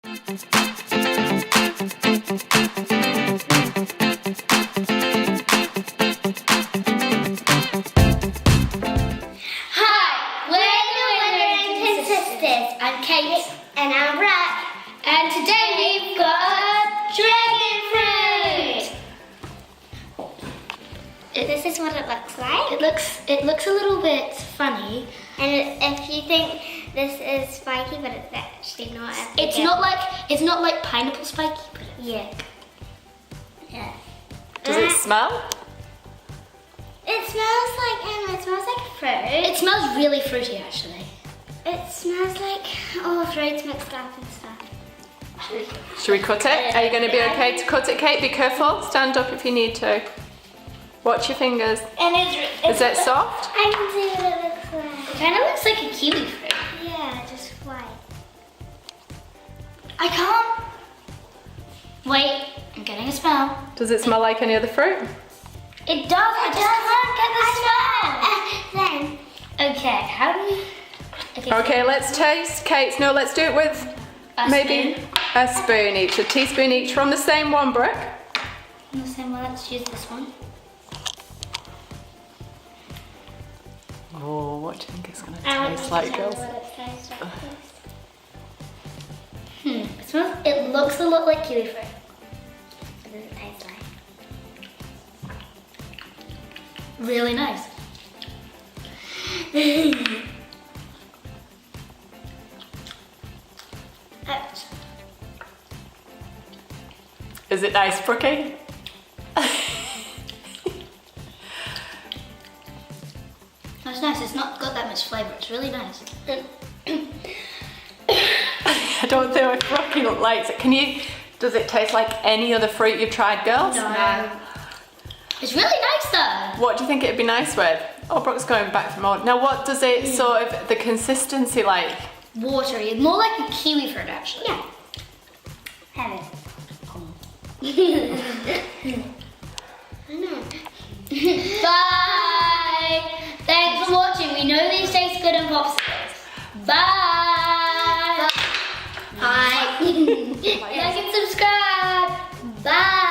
I'm Kate. And I'm Brett. And today we've got dragon fruit. This is what it looks like. It looks a little bit funny. And if you think this is spiky, but it's actually not. It's not like pineapple spiky, but it's yeah. Does it smell? It smells like fruit. It smells really fruity actually. It smells like all fruits mixed up and stuff. Should we cut it? Are you going to be okay to cut it, Kate? Be careful. Stand up if you need to. Watch your fingers. And is it soft? I can see what it looks like. It kind of looks like a kiwi fruit. Yeah, just white. I can't. Wait, I'm getting a smell. Does it smell like any other fruit? It does. I just can't get the smell. Then. Okay, how do we? Okay, let's taste. Kate, no, let's do it with maybe a spoon each, a teaspoon each from the same one, Brooke. From the same one, let's use this one. Oh, what do you think it's going to taste like, girls? It looks a lot like kiwi fruit. What does it taste like? Really nice. Is it nice, Brookie? That's nice. It's not got that much flavour. It's really nice. I don't know if Brookie likes it. Does it taste like any other fruit you've tried, girls? No. It's really nice though. What do you think it'd be nice with? Oh, Brooke's going back for more. Now, what does it sort of, the consistency like? Watery. More like a kiwi fruit actually. Yeah. Have it. Bye! Thanks for watching. We know these taste good in popsicles. Bye! Bye. Like and subscribe. Bye!